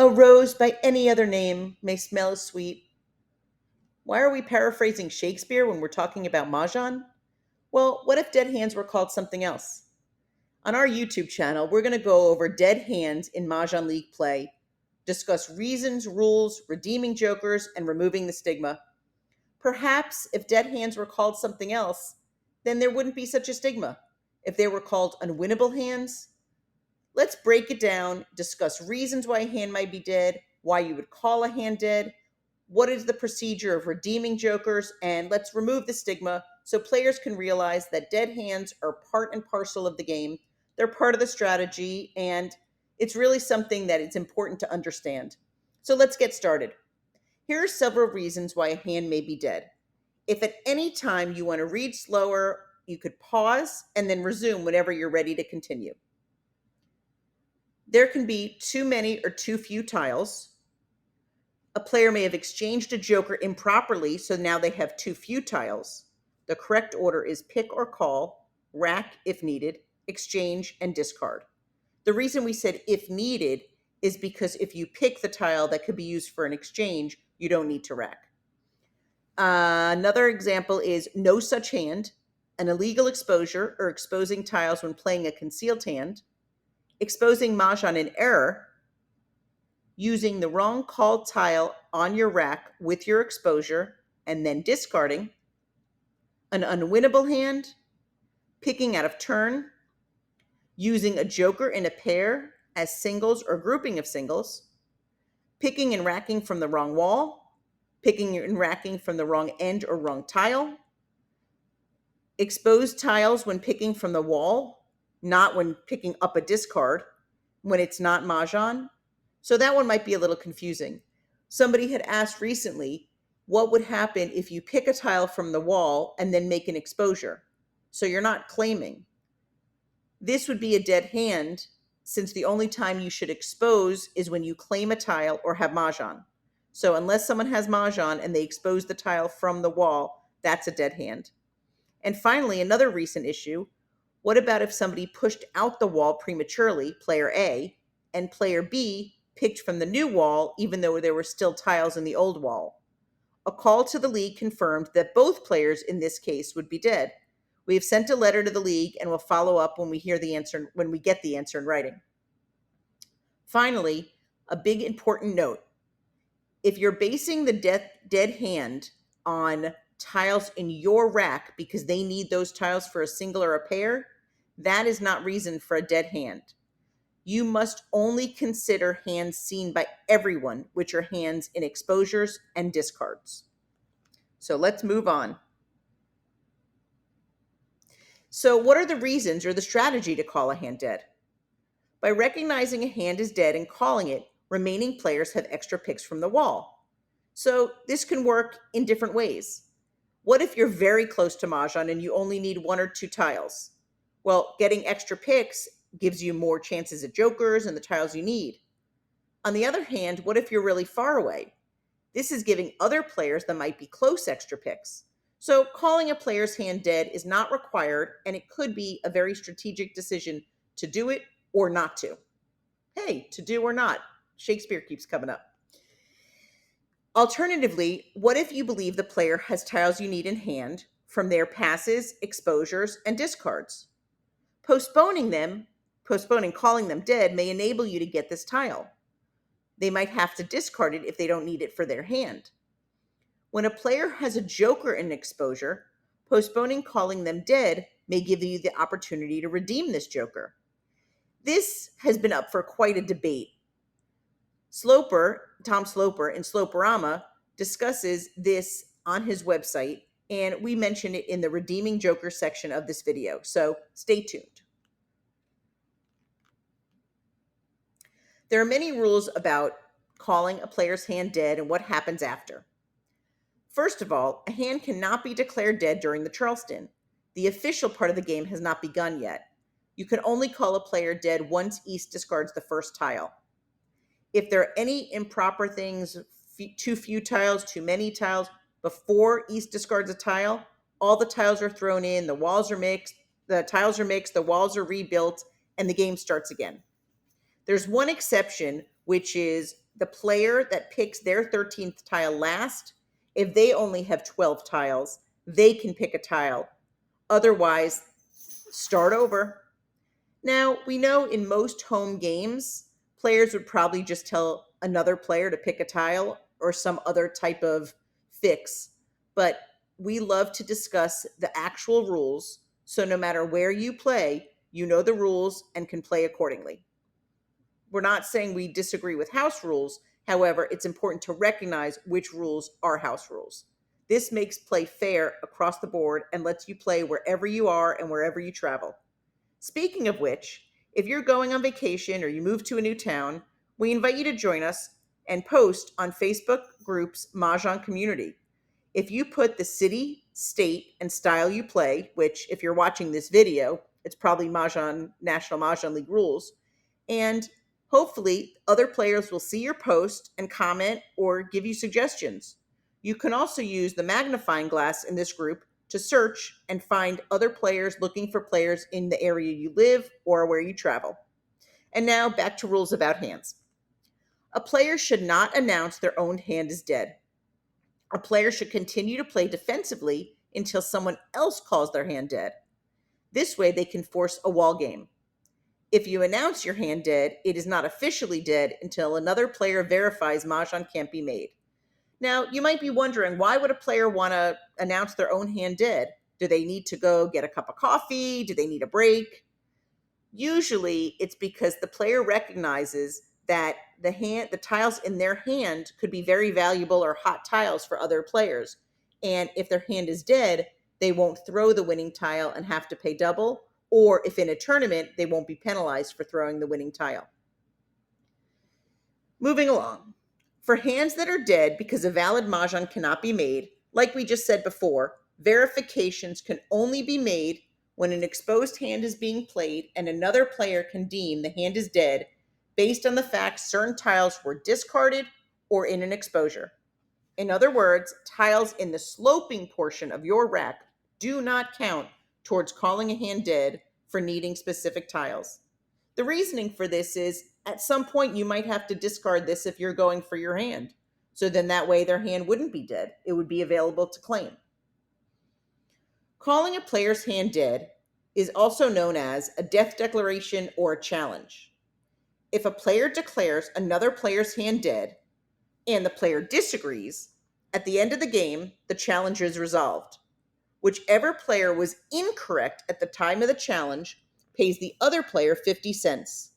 A rose by any other name may smell as sweet. Why are we paraphrasing Shakespeare when we're talking about Mahjong? Well, what if dead hands were called something else? On our YouTube channel, we're going to go over dead hands in Mah Jongg League play, discuss reasons, rules, redeeming jokers, and removing the stigma. Perhaps if dead hands were called something else, then there wouldn't be such a stigma. If they were called unwinnable hands, let's break it down, discuss reasons why a hand might be dead, why you would call a hand dead, what is the procedure of redeeming jokers, and let's remove the stigma so players can realize that dead hands are part and parcel of the game. They're part of the strategy, and it's really something that it's important to understand. So let's get started. Here are several reasons why a hand may be dead. If at any time you want to read slower, you could pause and then resume whenever you're ready to continue. There can be too many or too few tiles. A player may have exchanged a joker improperly, so now they have too few tiles. The correct order is pick or call, rack if needed, exchange, and discard. The reason we said if needed is because if you pick the tile that could be used for an exchange, you don't need to rack. Another example is no such hand, an illegal exposure or exposing tiles when playing a concealed hand, exposing Mahjong in error, using the wrong called tile on your rack with your exposure and then discarding, an unwinnable hand, picking out of turn, using a joker in a pair as singles or grouping of singles, picking and racking from the wrong wall, picking and racking from the wrong end or wrong tile, exposed tiles when picking from the wall, not when picking up a discard, when it's not Mahjong. So that one might be a little confusing. Somebody had asked recently, what would happen if you pick a tile from the wall and then make an exposure? So you're not claiming. This would be a dead hand, since the only time you should expose is when you claim a tile or have Mahjong. So unless someone has Mahjong and they expose the tile from the wall, that's a dead hand. And finally, another recent issue, what about if somebody pushed out the wall prematurely, player A, and player B picked from the new wall, even though there were still tiles in the old wall? A call to the league confirmed that both players in this case would be dead. We have sent a letter to the league and will follow up when we get the answer in writing. Finally, a big important note. If you're basing the dead hand on tiles in your rack because they need those tiles for a single or a pair, that is not reason for a dead hand. You must only consider hands seen by everyone, which are hands in exposures and discards. So let's move on. So what are the reasons or the strategy to call a hand dead? By recognizing a hand is dead and calling it, remaining players have extra picks from the wall. So this can work in different ways. What if you're very close to Mahjong and you only need one or two tiles? Well, getting extra picks gives you more chances at jokers and the tiles you need. On the other hand, what if you're really far away? This is giving other players that might be close extra picks. So calling a player's hand dead is not required, and it could be a very strategic decision to do it or not to. Hey, to do or not. Shakespeare keeps coming up. Alternatively, what if you believe the player has tiles you need in hand from their passes, exposures, and discards? Postponing calling them dead may enable you to get this tile. They might have to discard it if they don't need it for their hand. When a player has a joker in exposure, postponing calling them dead may give you the opportunity to redeem this joker. This has been up for quite a debate. Tom Sloper in Sloperama discusses this on his website, and we mention it in the redeeming joker section of this video, so stay tuned. There are many rules about calling a player's hand dead and what happens after. First of all, a hand cannot be declared dead during the Charleston. The official part of the game has not begun yet. You can only call a player dead once East discards the first tile. If there are any improper things, too few tiles, too many tiles, before East discards a tile, all the tiles are thrown in, the tiles are mixed, the walls are rebuilt, and the game starts again. There's one exception, which is the player that picks their 13th tile last, if they only have 12 tiles, they can pick a tile. Otherwise, start over. Now, we know in most home games, players would probably just tell another player to pick a tile or some other type of fix, but we love to discuss the actual rules, so no matter where you play, you know the rules and can play accordingly. We're not saying we disagree with house rules. However, it's important to recognize which rules are house rules. This makes play fair across the board and lets you play wherever you are and wherever you travel. Speaking of which, if you're going on vacation or you move to a new town, we invite you to join us and post on Facebook groups Mah Jongg Community. If you put the city, state, and style you play, which if you're watching this video, it's probably National Mah Jongg League Rules, and hopefully other players will see your post and comment or give you suggestions. You can also use the magnifying glass in this group to search and find other players looking for players in the area you live or where you travel. And now back to rules about hands. A player should not announce their own hand is dead. A player should continue to play defensively until someone else calls their hand dead. This way they can force a wall game. If you announce your hand dead, it is not officially dead until another player verifies Mahjong can't be made. Now, you might be wondering, why would a player want to announce their own hand dead? Do they need to go get a cup of coffee? Do they need a break? Usually, it's because the player recognizes that the tiles in their hand could be very valuable or hot tiles for other players. And if their hand is dead, they won't throw the winning tile and have to pay double. Or if in a tournament, they won't be penalized for throwing the winning tile. Moving along. For hands that are dead because a valid mahjong cannot be made, like we just said before, verifications can only be made when an exposed hand is being played and another player can deem the hand is dead based on the fact certain tiles were discarded or in an exposure. In other words, tiles in the sloping portion of your rack do not count towards calling a hand dead for needing specific tiles. The reasoning for this is at some point you might have to discard this if you're going for your hand. So then that way their hand wouldn't be dead. It would be available to claim. Calling a player's hand dead is also known as a death declaration or a challenge. If a player declares another player's hand dead and the player disagrees, at the end of the game, the challenge is resolved. Whichever player was incorrect at the time of the challenge pays the other player 50 cents.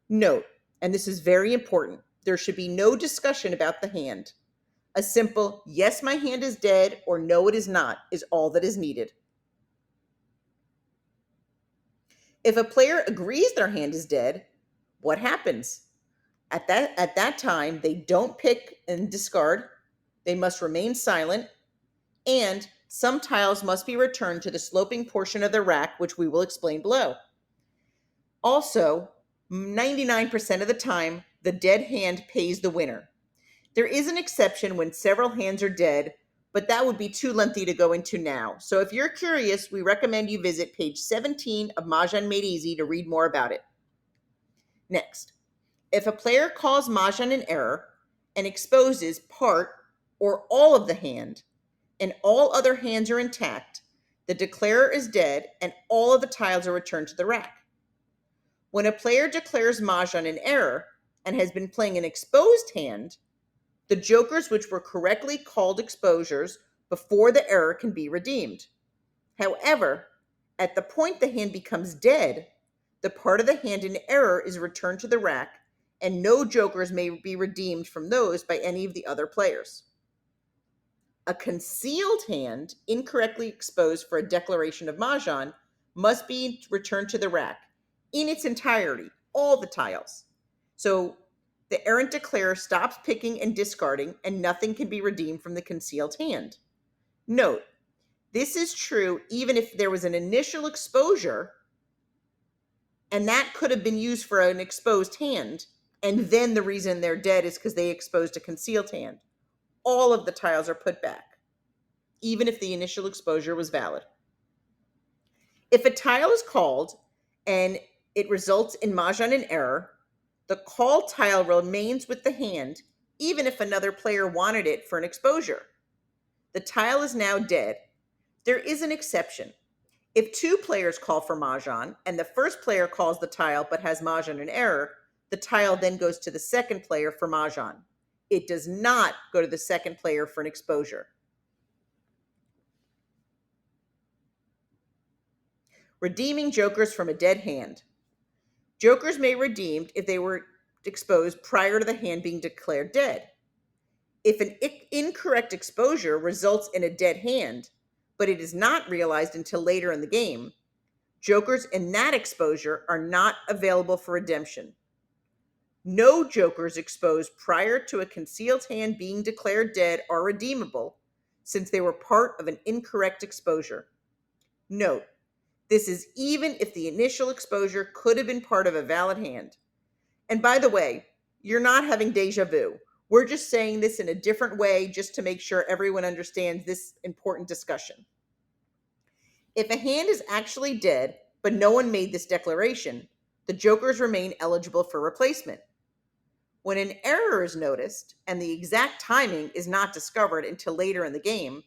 Note, and this is very important, there should be no discussion about the hand. A simple, yes, my hand is dead, or no, it is not, is all that is needed. If a player agrees their hand is dead, what happens? At that time, they don't pick and discard, they must remain silent, and some tiles must be returned to the sloping portion of the rack, which we will explain below. Also, 99% of the time, the dead hand pays the winner. There is an exception when several hands are dead, but that would be too lengthy to go into now. So if you're curious, we recommend you visit page 17 of Mahjong Made Easy to read more about it. Next, if a player calls Mahjong in error and exposes part or all of the hand, and all other hands are intact, the declarer is dead and all of the tiles are returned to the rack. When a player declares Mahjong in error and has been playing an exposed hand, the jokers which were correctly called exposures before the error can be redeemed. However, at the point the hand becomes dead, the part of the hand in error is returned to the rack and no jokers may be redeemed from those by any of the other players. A concealed hand, incorrectly exposed for a declaration of Mahjong, must be returned to the rack in its entirety, all the tiles. So the errant declarer stops picking and discarding, and nothing can be redeemed from the concealed hand. Note, this is true even if there was an initial exposure, and that could have been used for an exposed hand, and then the reason they're dead is because they exposed a concealed hand. All of the tiles are put back, even if the initial exposure was valid. If a tile is called and it results in Mahjong in error, The call tile remains with the hand, even if another player wanted it for an exposure. The tile is now dead. There is an exception. If two players call for Mahjong and the first player calls the tile but has Mahjong in error, the tile then goes to the second player for Mahjong. It does not go to the second player for an exposure. Redeeming jokers from a dead hand. Jokers may be redeemed if they were exposed prior to the hand being declared dead. If an incorrect exposure results in a dead hand, but it is not realized until later in the game, jokers in that exposure are not available for redemption. No jokers exposed prior to a concealed hand being declared dead are redeemable, since they were part of an incorrect exposure. Note, this is even if the initial exposure could have been part of a valid hand. And by the way, you're not having deja vu. We're just saying this in a different way just to make sure everyone understands this important discussion. If a hand is actually dead, but no one made this declaration, the jokers remain eligible for replacement. When an error is noticed and the exact timing is not discovered until later in the game,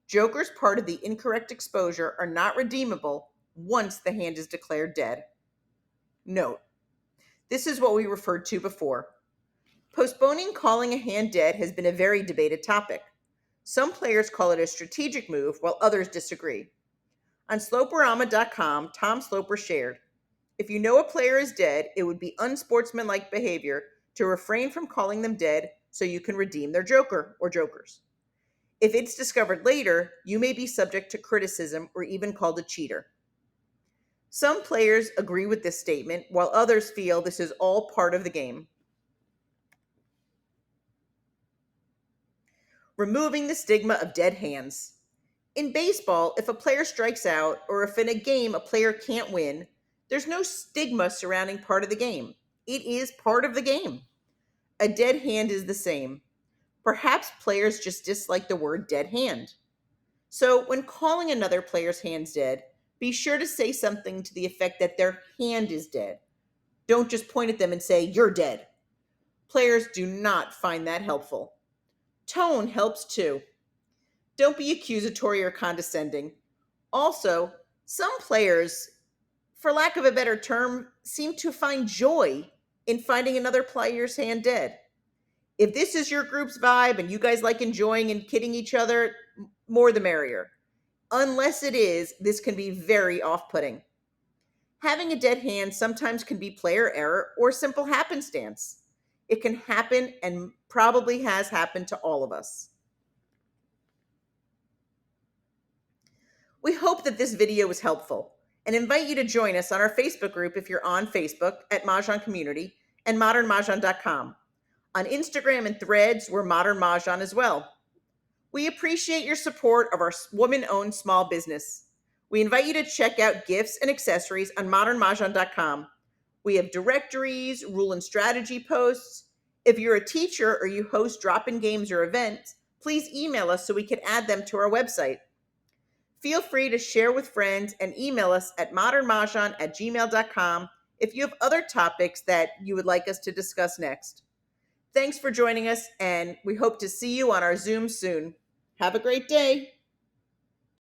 jokers part of the incorrect exposure are not redeemable once the hand is declared dead. Note, this is what we referred to before. Postponing calling a hand dead has been a very debated topic. Some players call it a strategic move, while others disagree. On Sloperama.com, Tom Sloper shared, if you know a player is dead, it would be unsportsmanlike behavior to refrain from calling them dead so you can redeem their joker or jokers. If it's discovered later, you may be subject to criticism or even called a cheater. Some players agree with this statement, while others feel this is all part of the game. Removing the stigma of dead hands. In baseball, if a player strikes out, or if in a game a player can't win, there's no stigma surrounding part of the game. It is part of the game. A dead hand is the same. Perhaps players just dislike the word dead hand. So when calling another player's hands dead, be sure to say something to the effect that their hand is dead. Don't just point at them and say, you're dead. Players do not find that helpful. Tone helps too. Don't be accusatory or condescending. Also, some players, for lack of a better term, seem to find joy in finding another player's hand dead. If this is your group's vibe and you guys like enjoying and kidding each other, more the merrier. Unless it is, this can be very off-putting. Having a dead hand sometimes can be player error or simple happenstance. It can happen and probably has happened to all of us. We hope that this video was helpful and invite you to join us on our Facebook group if you're on Facebook at Mah Jongg Community and modernmahjong.com. On Instagram and Threads, we're Modern Mahjong as well. We appreciate your support of our woman-owned small business. We invite you to check out gifts and accessories on modernmahjong.com. We have directories, rule and strategy posts. If you're a teacher or you host drop-in games or events, please email us so we can add them to our website. Feel free to share with friends and email us at modernmahjong@gmail.com if you have other topics that you would like us to discuss next. Thanks for joining us, and we hope to see you on our Zoom soon. Have a great day.